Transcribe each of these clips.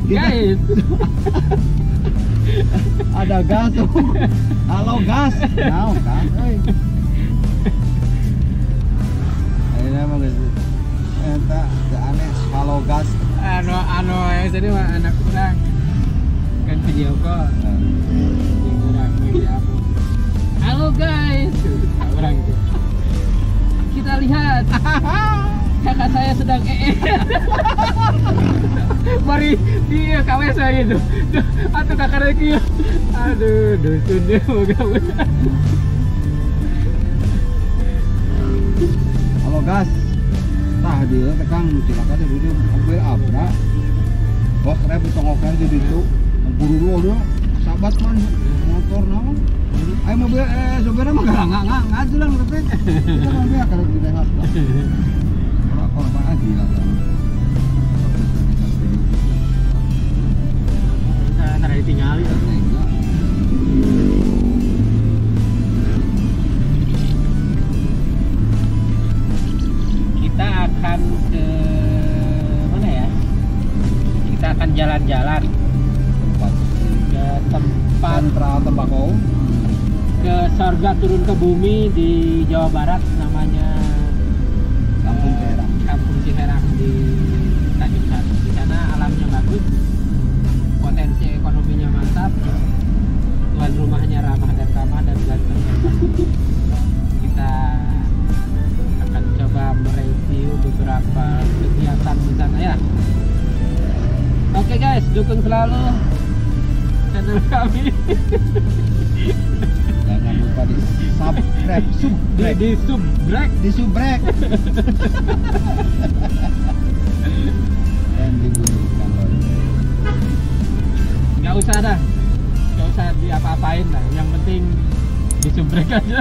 Guys. Ada gas tuh. Halo gas. Nah, kan. Ini mah guys. Eta aneh halo gas. Anu yang tadi mah anak kurang. Kan video call. Yang kurang media apa. Halo guys. Orang itu. Kita lihat. Kakak saya sedang mari dia KW saya gitu. Atau kakak lagi. Aduh, dusun dia moga-moga. Halo gas. Tah dia tekan cilaka teh video mobil abra. Bos rep tongokan di ditu. Buru-buru dia sahabat man motor naon. Ayo mobil sopirnya mah enggak jelang tapi kita mah biar kalau kita ngat. Korban lagi lah. Ntar ditinggal ya. Kita akan ke mana ya? Kita akan jalan-jalan ke tempat sentra tembakau, ke surga turun ke bumi di Jawa Barat, namanya Kampung Ciherang. Kampung Ciherang di Tanjung Sari. Di sana alamnya bagus, potensi ekonominya mantap, tuan rumahnya ramah dan ramah dan ganteng. Kita akan coba mereview beberapa kegiatan di sana ya. Oke guys, dukung selalu channel kami. Jangan lupa di subscribe, di subrek. Dan dibunyikan lonceng. Nggak usah diapa-apain lah. Yang penting di subrek aja.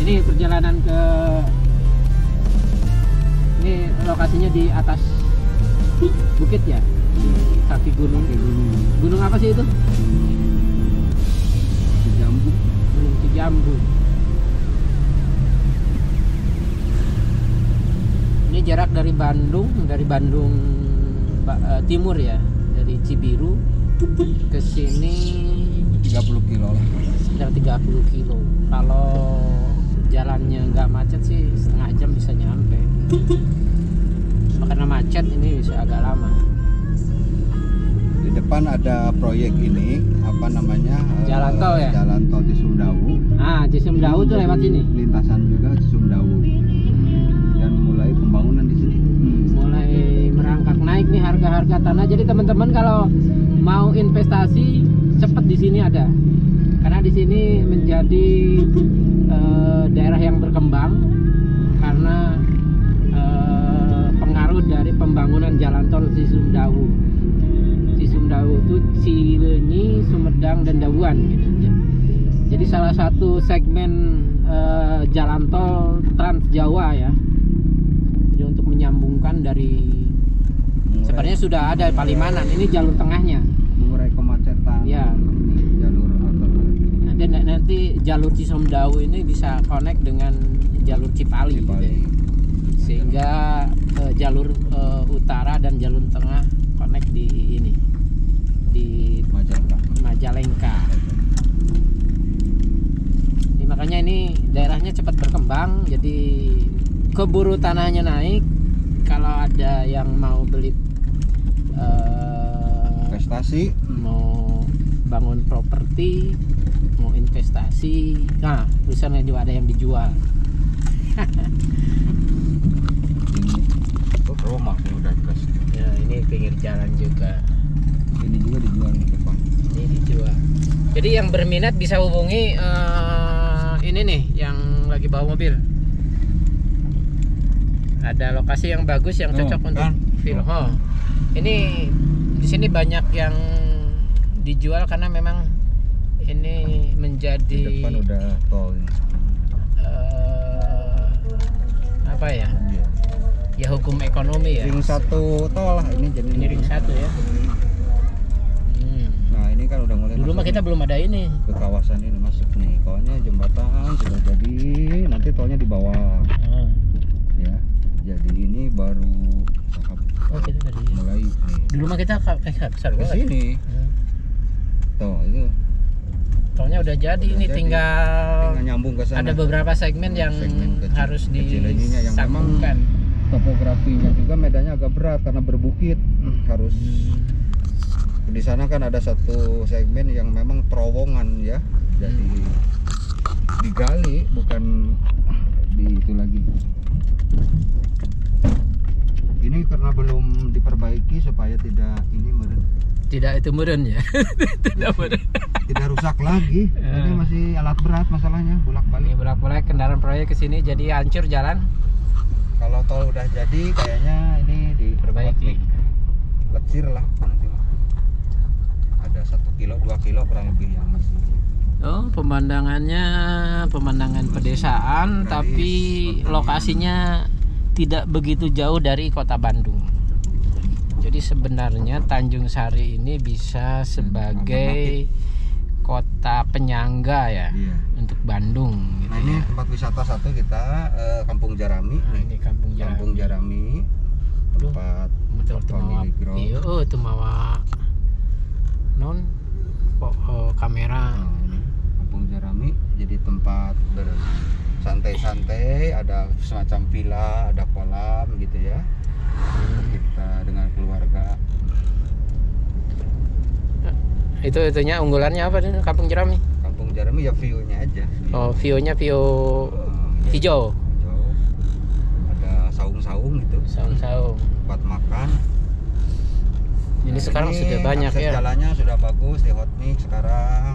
Ini perjalanan ke ini lokasinya di atas bukit ya, di kaki gunung. Gunung apa sih itu? Jambu. Gunung Cijambu. Ini jarak dari Bandung timur ya, dari Cibiru ke sini 30 kilo lah. sekitar 30 kilo. Kalau jalannya nggak macet sih setengah jam bisa nyampe. Karena macet ini bisa agak lama. Di depan ada proyek ini, apa namanya? Jalan tol ya? Jalan tol Cisumdawu. Ah, Cisumdawu tuh lewat sini. Lintasan juga Cisumdawu. Dan mulai pembangunan di sini. Mulai merangkak naik nih harga-harga tanah. Jadi teman-teman kalau mau investasi cepet di sini ada. Karena di sini menjadi daerah yang berkembang karena pengaruh dari pembangunan jalan tol Cisumdawu. Cisumdawu itu Cileunyi, Sumedang dan Dawuan gitu. Jadi salah satu segmen jalan tol Trans Jawa ya. Jadi untuk menyambungkan dari sebenarnya sudah ada Palimanan, ini jalur tengahnya. Mengurai kemacetan. Ya. Jalur Nanti jalur Cisumdawu ini bisa connect dengan jalur Cipali. Gitu ya. Sehingga jalur utara dan jalur tengah connect di ini di Majalengka. Jadi makanya ini daerahnya cepat berkembang, jadi keburu tanahnya naik. Kalau ada yang mau beli investasi, mau bangun properti, mau investasi, nah misalnya juga ada yang dijual. rumah yang udah dikasih. Ya, ini pinggir jalan juga. Ini juga dijual nih depan. Ini dijual. Jadi yang berminat bisa hubungi ini nih yang lagi bawa mobil. Ada lokasi yang bagus yang cocok untuk film. Ini di sini banyak yang dijual karena memang ini menjadi Di depan udah tol ini. apa ya? Iya. Ya hukum ekonomi ya. Ring 1 tol lah ini jadi. Ini ring 1 ya. Nah, ini kan udah mulai. Dulu mah kita belum ada ini. Ke kawasan ini masuk nih. Tolnya jembatan sudah jadi, nanti tolnya di bawah. Ya. Jadi ini baru Oh kita tadi. Mulai nih. Dulu mah kita besar Ke banget. sini. Tuh, itu Tolnya udah jadi, Udah ini jadi. tinggal tinggal nyambung ke sana. ada beberapa segmen yang Segmen kecil- harus kecil ininya yang memang disambungkan. topografinya juga medannya agak berat karena berbukit. Harus di sana kan ada satu segmen yang memang terowongan ya. Jadi digali bukan di itu lagi. Ini karena belum diperbaiki supaya tidak ini Tidak itu meren ya. Tidak meren. tidak rusak lagi. Ini masih alat berat masalahnya, Ini bolak-balik. bolak-balik kendaraan proyek ke sini jadi hancur jalan. Kalau tol udah jadi kayaknya ini Perbaiki. Lecir lah nanti mah. Ada 1 kilo 2 kilo kurang lebih yang masih. Oh, pemandangan pedesaan, Dari tapi pertanian. lokasinya tidak begitu jauh dari kota Bandung. Jadi sebenarnya Tanjung Sari ini bisa sebagai kota penyangga ya Iya. untuk Bandung. Gitu Nah ini ya. tempat wisata satu kita Kampung Jarami. Nah, ini Kampung Kampung Jarami. Jarami tempat Betul family grow. Iya, itu mawa non kamera. Nah, ini Kampung Jarami jadi tempat bersantai-santai, ada semacam villa, ada kolam gitu ya. Kita dengan keluarga. Itunya unggulannya apa nih Kampung Jerami? Kampung Jarami ya view-nya aja. Oh, view-nya view hijau. Hijau. Ada saung-saung gitu, Saung-saung. tempat makan. Ini Nah, sekarang sudah banyak akses ya. Jalannya sudah bagus di Hotmix sekarang.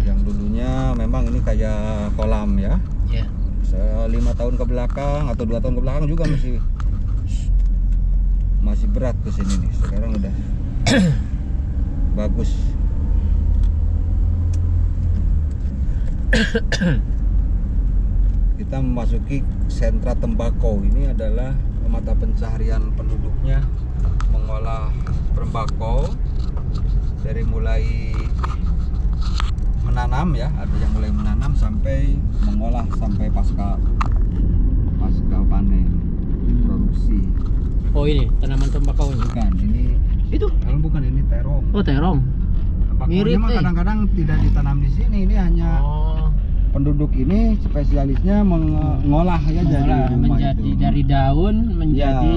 Yang dulunya memang ini kayak kolam ya. Ya. 5 tahun ke belakang atau 2 tahun ke belakang juga masih berat ke sini nih. Sekarang udah bagus. Kita memasuki sentra tembakau. Ini adalah mata pencaharian penduduknya, mengolah tembakau dari mulai menanam ya, ada yang mulai menanam sampai mengolah sampai pasca panen produksi. Oh, ini tanaman tembakau ini. Bukan, ini Itu. bukan, ini terong. Oh, terong. Tembakaunya Mirip, mah kadang-kadang tidak ditanam di sini. Ini hanya Oh, penduduk ini spesialisnya mengolah ya dari mengolah rumah menjadi itu. dari daun menjadi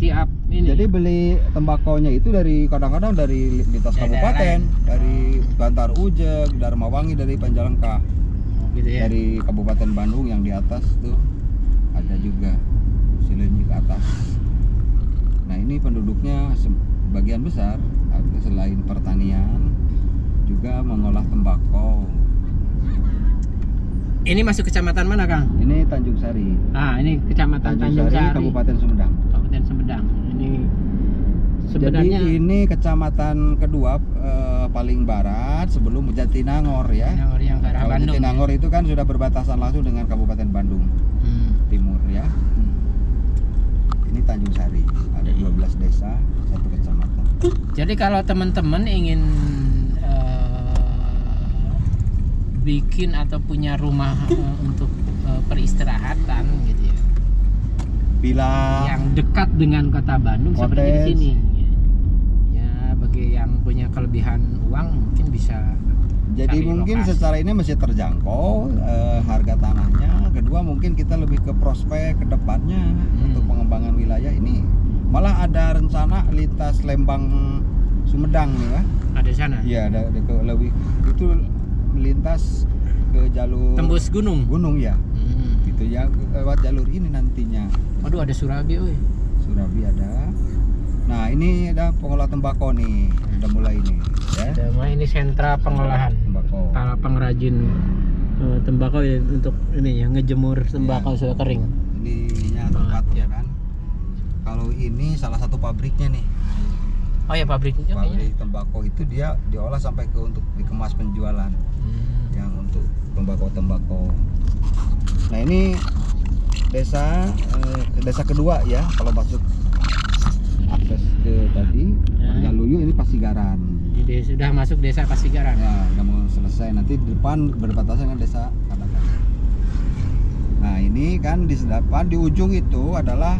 siap ini. Jadi beli tembakaunya itu dari kadang-kadang dari lintas Daerah kabupaten, lain. dari Bantar Ujek, Darmawangi, dari Panjalengka, gitu ya. dari Kabupaten Bandung yang di atas tuh ada juga Cileunyi ke atas. Nah ini penduduknya sebagian besar selain pertanian juga mengolah tembakau. Ini masuk kecamatan mana, Kang? Ini Tanjung Sari, Ah, ini kecamatan Tanjung Sari, Kabupaten Sumedang. Kabupaten Sumedang. Ini sebenarnya Jadi ini kecamatan kedua paling barat sebelum Jatinangor ya. yang ke arah Kalau Bandung. Jatinangor itu kan sudah berbatasan langsung dengan Kabupaten Bandung Timur ya. Ini Tanjung Sari, ada 12 desa, 1 kecamatan. Jadi kalau teman-teman ingin bikin atau punya rumah untuk peristirahatan gitu ya, Bila yang dekat dengan kota Bandung seperti di Cottage. sini, ya bagi yang punya kelebihan uang mungkin bisa. jadi cari mungkin lokasi. secara ini masih terjangkau harga tanahnya. Kedua mungkin kita lebih ke prospek ke depannya untuk pengembangan wilayah ini. Malah ada rencana lintas Lembang Sumedang nih ya. Ada di sana. Iya, ada ke lebih itu melintas ke jalur Tembus gunung. ya. Gitu ya, lewat jalur ini nantinya. Aduh, ada Surabi, woi. Surabi ada. Nah, ini ada pengolah tembakau nih. Udah mulai ini ya. Ada mah ini sentra pengolahan. Tembakau. Para pengrajin tembakau ya untuk ini ya ngejemur tembakau sudah kering. Ininya tempat ya. kan. Kalau ini salah satu pabriknya nih. Oh ya, pabriknya kayaknya. Pabrik tembakau itu dia diolah sampai ke untuk dikemas penjualan. Yang untuk tembakau. Nah ini desa kedua ya kalau masuk akses ke tadi Galuyu ini Pasigaran. Jadi sudah masuk desa Pasigaran. Ya udah mau selesai, nanti di depan berbatasan dengan desa Kadakan. Nah ini kan di depan di ujung itu adalah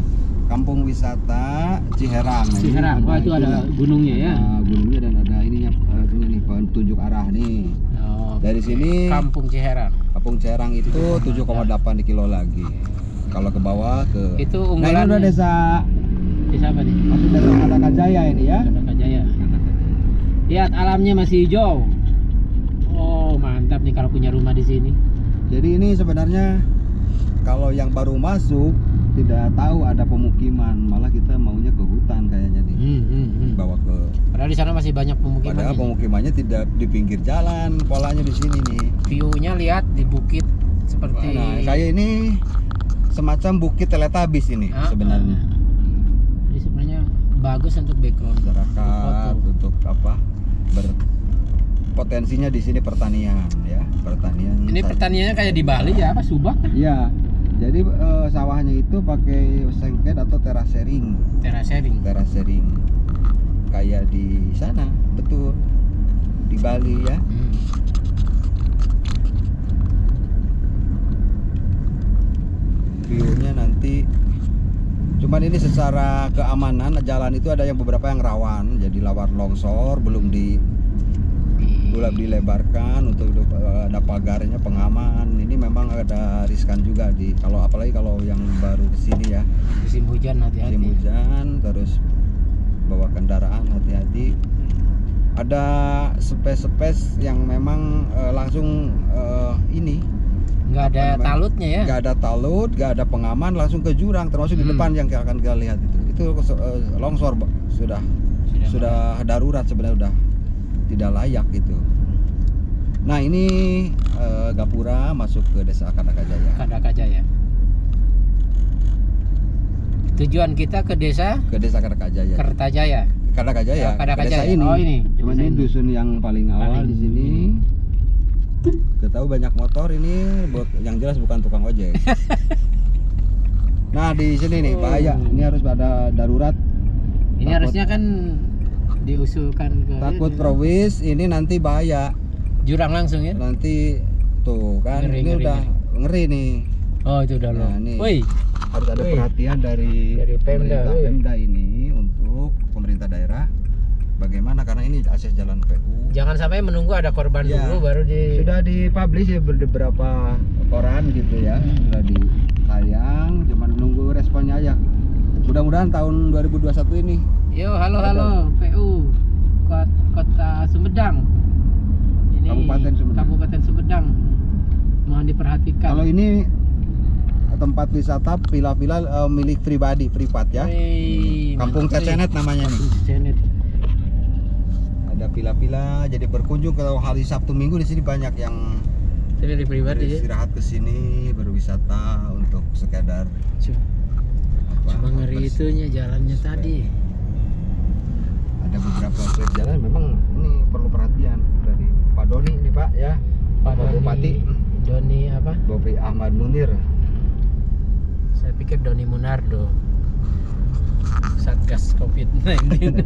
kampung wisata Ciherang. Nah, ini Ciherang. Wah, itu ada gunungnya ya. Gunungnya dan ada ininya nih petunjuk arah nih. Oh, Dari sini Kampung Ciherang. Kampung Ciherang itu 7,8 kilo lagi. Kalau ke bawah ke Itu Nah, ini unggulan. udah desa Desa apa nih? masuk desa Kadakajaya ini ya. Kadakajaya. Lihat alamnya masih hijau. Oh, mantap nih kalau punya rumah di sini. Jadi ini sebenarnya kalau yang baru masuk tidak tahu ada pemukiman, malah kita maunya ke hutan kayaknya nih. Bawa ke Padahal di sana masih banyak pemukiman. Padahal pemukimannya tidak di pinggir jalan, polanya di sini nih. View-nya lihat di bukit seperti. Nah, saya ini semacam bukit Teletubbies ini sebenarnya. Jadi sebenarnya bagus untuk background Masyarakat foto. untuk apa? Potensinya di sini pertanian ya, pertanian. Ini pertaniannya kayak di Bali ya, apa Subak? Iya. Jadi sawahnya itu pakai sengket atau terasering. Terasering. Terasering. Kayak di sana, betul. Di Bali ya. View-nya nanti cuman ini secara keamanan jalan itu ada yang beberapa yang rawan, jadi rawan longsor, belum dilebarkan untuk ada pagarnya pengaman. Ini memang ada riskan juga di apalagi kalau yang baru kesini ya. Musim hujan hati-hati. Musim hujan, terus bawa kendaraan hati-hati. Ada space yang memang langsung ini Nggak ada talutnya ya. nggak ada talut, nggak ada pengaman, langsung ke jurang, termasuk di depan yang akan kita lihat itu longsor sudah darurat sebenarnya, udah tidak layak gitu. Nah ini Gapura masuk ke desa Kadakajaya. Kadakajaya. Tujuan kita ke desa Kadakajaya. Kertajaya. Kadakajaya. Kadakajaya. Desa ini. Oh ini. Cuman ini dusun yang paling awal di sini. Kita tahu banyak motor ini, yang jelas bukan tukang ojek. Nah di sini nih bahaya. Ini harus ada darurat. Ini harusnya kan diusulkan ke Takut perwis ini nanti bahaya. jurang langsung ya. Nanti tuh kan Ngeri, ini ngeri, udah ngeri nih. Oh itu udah loh. Nah, ini Woi, harus ada Wih. perhatian dari Pemda, pemerintah wih. Pemda ini untuk pemerintah daerah. Bagaimana karena ini akses jalan PU. jangan sampai menunggu ada korban Ya. dulu baru di. Sudah dipublish ya beberapa koran gitu ya, sudah ditayang, cuman nunggu responnya aja. Mudah-mudahan tahun 2021 ini. Yo, halo PU Kota Sumedang. Ini Kabupaten Sumedang. Mohon diperhatikan. Kalau ini tempat wisata villa-villa milik privat ya. Wih, Kampung mantap nih. Cecenet namanya nih. Kampung Cecenet. Ada villa-villa, jadi berkunjung kalau hari Sabtu Minggu di sini banyak yang Ini di pribadi ya. istirahat ke sini berwisata untuk sekedar Cuma ngeri itunya jalannya tadi. Ada beberapa aspek jalan memang ini perlu perhatian dari Pak Doni ini Pak ya. Pak Bupati Doni apa? Bopi Ahmad Munir. Saya pikir Doni Munardo. Satgas COVID-19.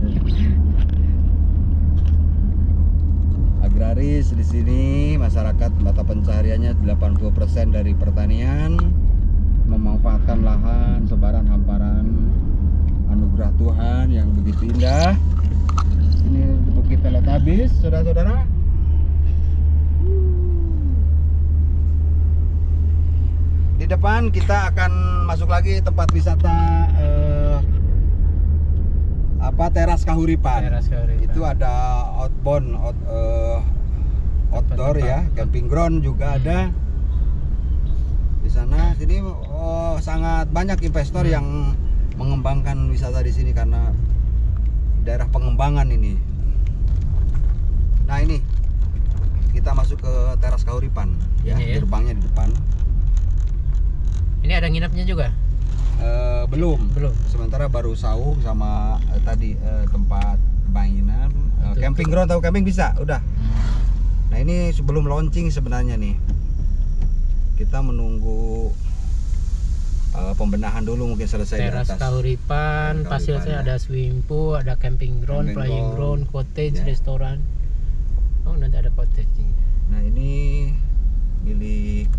Agraris di sini masyarakat mata pencahariannya 80% dari pertanian, memanfaatkan lahan sebaran hamparan anugerah Tuhan yang begitu indah. Ini Bukit Teletubbies, saudara-saudara. Di depan kita akan masuk lagi tempat wisata Teras Kahuripan. Teras Kahuripan. Itu ada outdoor ya, camping ground juga ada di sana. Sini sangat banyak investor yang mengembangkan wisata di sini karena daerah pengembangan ini. Nah ini kita masuk ke Teras Kahuripan ya, Ini ya? gerbangnya di depan. Ini ada nginepnya juga? Belum. Sementara baru sauh sama tadi tempat mainan, camping ground atau camping bisa, udah. Nah ini sebelum launching sebenarnya nih, kita menunggu pembenahan dulu mungkin selesai di Teras atas. Kahuripan, fasilitasnya ada swimming pool, ada camping ground, Camping flying ground, ground, cottage, ya. restoran. Oh nanti ada cottage nih. Nah ini milik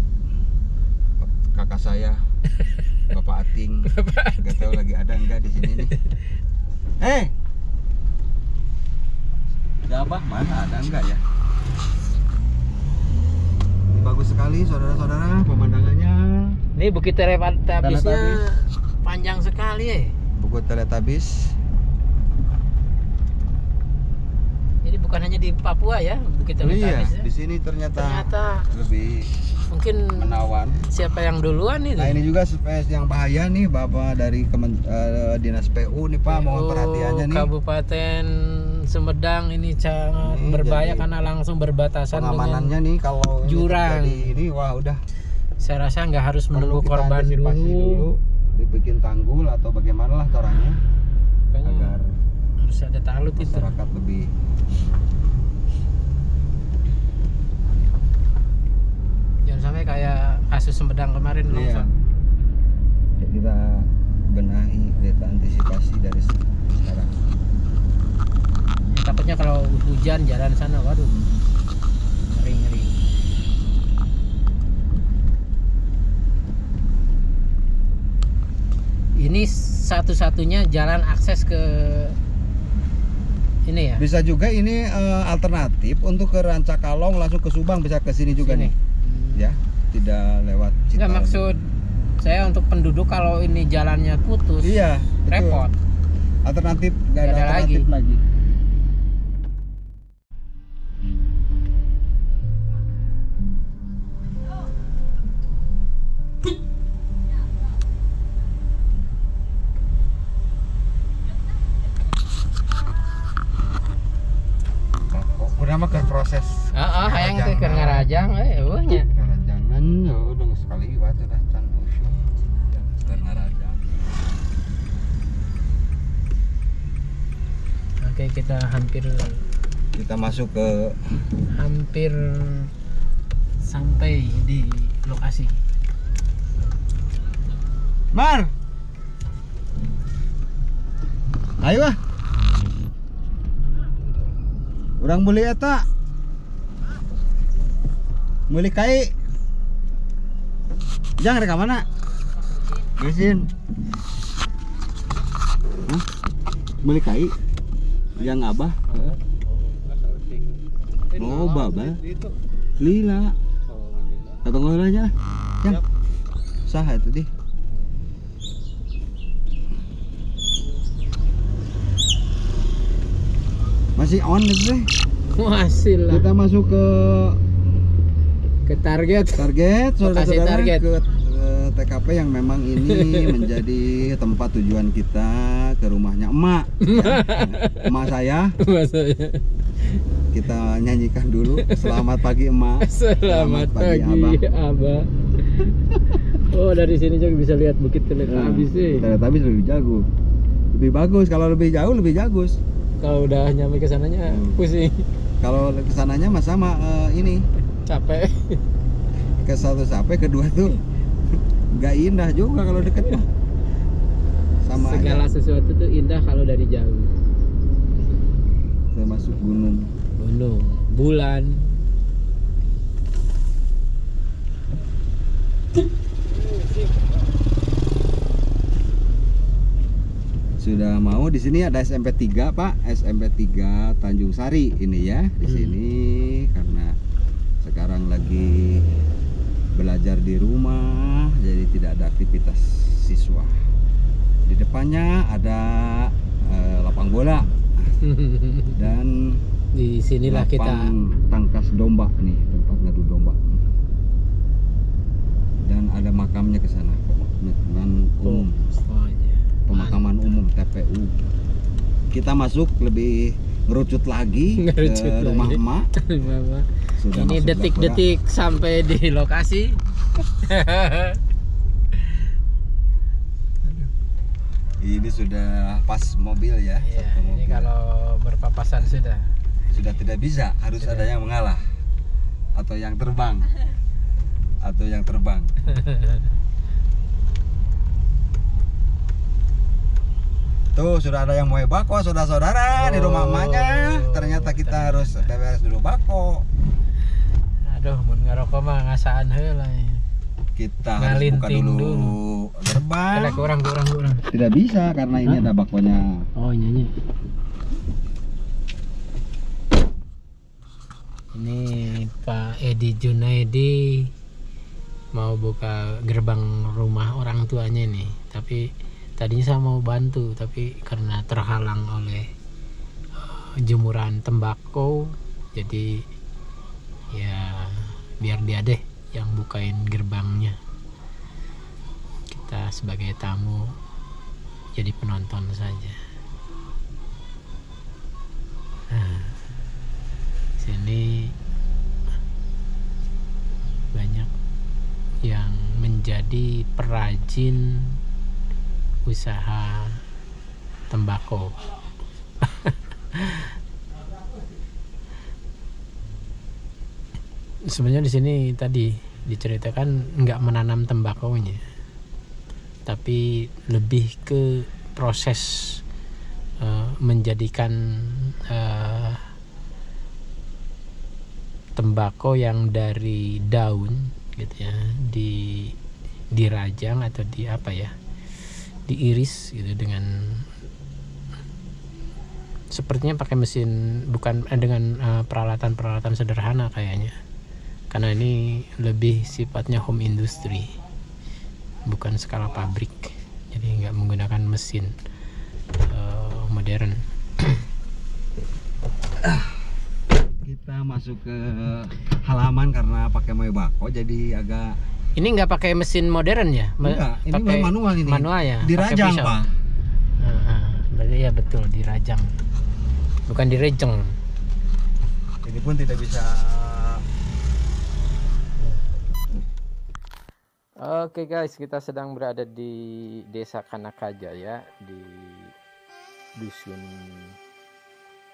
kakak saya, Bapak pating. Gak tahu lagi ada enggak di sini nih. Gabah mana ada enggak ya? Bagus sekali saudara-saudara pemandangannya. Ini Bukit Teletabisnya panjang sekali ya. Bukit Teletabis. Jadi bukan hanya di Papua ya Bukit Teletabis. Iya, di sini ternyata lebih mungkin menawan. Siapa yang duluan nih? Nah ini juga space yang bahaya nih, Bapak dari Dinas PU nih Pak, mohon perhatiannya nih. Kabupaten Sumedang ini sangat berbahaya karena langsung berbatasan pengamanannya nih kalau jurang. Ini wah udah. Saya rasa nggak harus menunggu korban dulu. Dibikin tanggul atau bagaimana lah caranya agar harus ada talut itu. Masyarakat lebih jangan sampai kayak kasus Sumedang kemarin longsor. Ya, kita benahi, kita antisipasi dari sekarang. Ya, takutnya kalau hujan jalan sana, waduh, ngeri. Ini satu-satunya jalan akses ke ini ya. Bisa juga ini alternatif untuk ke Rancakalong langsung ke Subang, bisa ke sini juga nih. Ya, tidak lewat Cital. Enggak, maksud saya untuk penduduk kalau ini jalannya putus. Iya, repot. Alternatif nggak ada alternatif lagi. Nama ke proses. Hayang teh keur ngarajang eueuhnya. Ngarajangan udah sekali baca dah can usul. Keur ngarajang. Oke, kita masuk ke hampir sampai di lokasi. Mar. Ayo ah. Urang beli eta. Beli kai. Jangan rek mana? Gesin. Beli kai. Yang Abah. Oh, babal. Lila. Katong aja. Yang sah itu di. Masih on nih. Masih lah. Kita masuk ke target saudara-saudara, ke TKP yang memang ini menjadi tempat tujuan kita, ke rumahnya emak ya. Emak saya. Kita nyanyikan dulu selamat pagi emak, selamat pagi abah. Oh, dari sini juga bisa lihat Bukit Teletabis sih. Teletabis lebih jago, lebih bagus. Kalau lebih jauh lebih bagus. Kalau udah nyampe ke sananya pusing. Kalau ke sananya mah sama ini capek. Ke satu sampai kedua tuh nggak indah juga kalau deket mah. Sama segala aja. Sesuatu tuh indah kalau dari jauh. Termasuk gunung, bulan. Sudah mau di sini ada SMP 3 Pak, SMP 3 Tanjung Sari ini ya di sini karena sekarang lagi belajar di rumah jadi tidak ada aktivitas siswa. Di depannya ada lapang bola dan di sinilah kita tangkas domba nih, tempat ngadu domba. Dan ada makamnya ke sana, pemakaman umum. Pemakaman umum TPU. Kita masuk lebih ngerucut lagi ke rumah emak. Ini detik-detik sampai di lokasi. Ini sudah pas mobil ya. Iya, ini kalau berpapasan sudah tidak bisa, harus ada yang mengalah atau yang terbang. Tuh sudah ada yang mau bako saudara-saudara di rumah emaknya. Ternyata kita harus beres dulu bako. Aduh, mun ngarokok mah ngasaan heula. kita harus buka Ngalinting dulu dulu. gerbang. Ada kurang. Tidak bisa karena ini ada bakonya. Oh nyanyi. Ini Pak Edi Junaidi mau buka gerbang rumah orang tuanya nih. Tapi tadinya saya mau bantu, tapi karena terhalang oleh jemuran tembakau, jadi ya biar dia deh yang bukain gerbangnya. Kita sebagai tamu jadi penonton saja. Nah, sini banyak yang menjadi perajin usaha tembakau. Sebenarnya di sini tadi diceritakan nggak menanam tembakaunya, tapi lebih ke proses menjadikan tembakau yang dari daun gitu ya, dirajang atau di apa ya, diiris gitu dengan sepertinya pakai mesin, bukan dengan peralatan-peralatan sederhana kayaknya, karena ini lebih sifatnya home industry, bukan skala pabrik, jadi nggak menggunakan mesin modern. Kita masuk ke halaman karena pakai bako jadi agak. Ini nggak pakai mesin modern ya? Enggak, ini pakai manual ini. Manual ya. Dirajang, pakai pisau. Pak. Berarti ya betul dirajang, bukan direjeng. Ini pun tidak bisa. Oke guys, kita sedang berada di Desa Kanakajaya di Dusun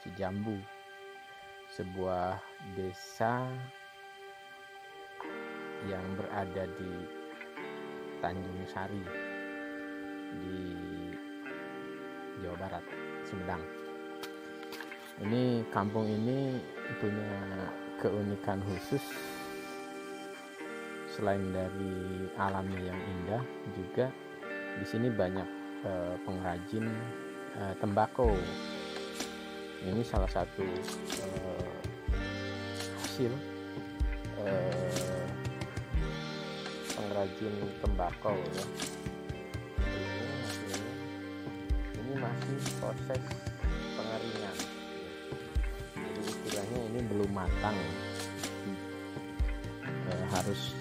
Cijambu, sebuah desa yang berada di Tanjung Sari di Jawa Barat, Sumedang. Ini kampung ini punya keunikan khusus. Selain dari alamnya yang indah, juga di sini banyak pengrajin tembakau. Ini salah satu hasil pengrajin tembakau ya. Ini masih proses pengeringan. Jadi istilahnya ini belum matang. Harus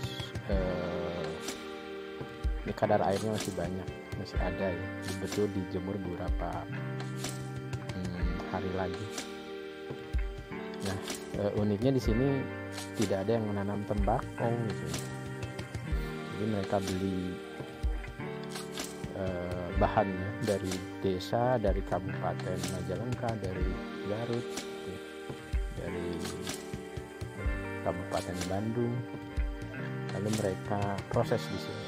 ini kadar airnya masih banyak, masih ada ya. Betul dijemur beberapa hari lagi. Nah, uniknya di sini tidak ada yang menanam tembakau gitu. Jadi mereka beli bahannya dari desa, dari Kabupaten Majalengka, dari Garut, gitu, dari Kabupaten Bandung. Lalu mereka proses di sini.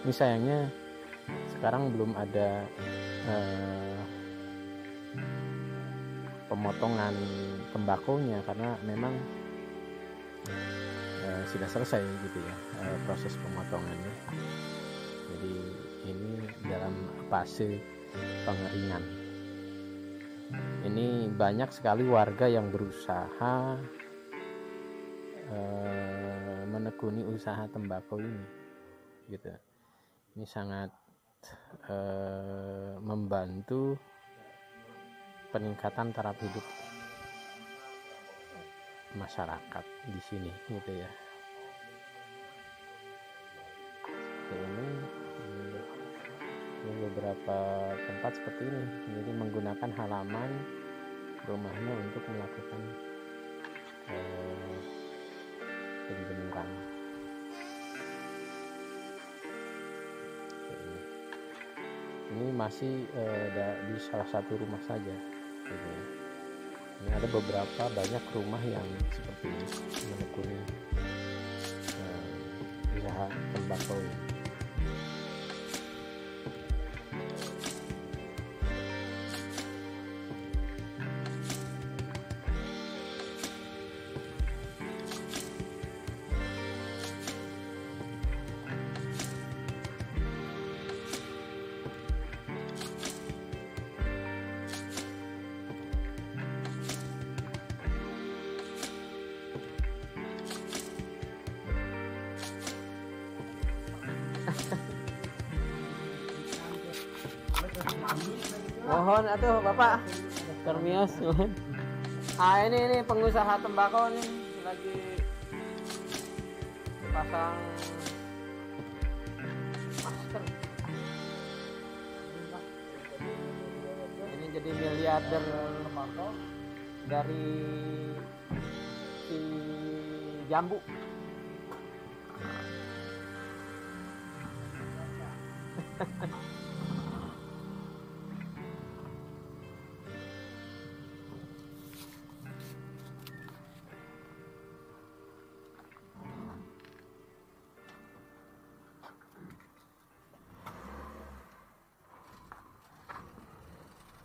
Ini sayangnya sekarang belum ada pemotongan tembakaunya karena memang sudah selesai gitu ya proses pemotongannya. Jadi ini dalam fase pengeringan. Ini banyak sekali warga yang berusaha menekuni usaha tembakau ini gitu. Ini sangat membantu peningkatan taraf hidup masyarakat di sini gitu ya. Ini beberapa tempat seperti ini, jadi menggunakan halaman rumahnya untuk melakukan penjemuran. Ini masih di salah satu rumah saja gitu ya. Ini ada beberapa banyak rumah yang seperti ini menekuni usaha tembakau ini. Mohon atuh Bapak. Termios. Ah ini pengusaha tembakau nih lagi pasang masker. Ini jadi miliarder tembakau dari si jambu.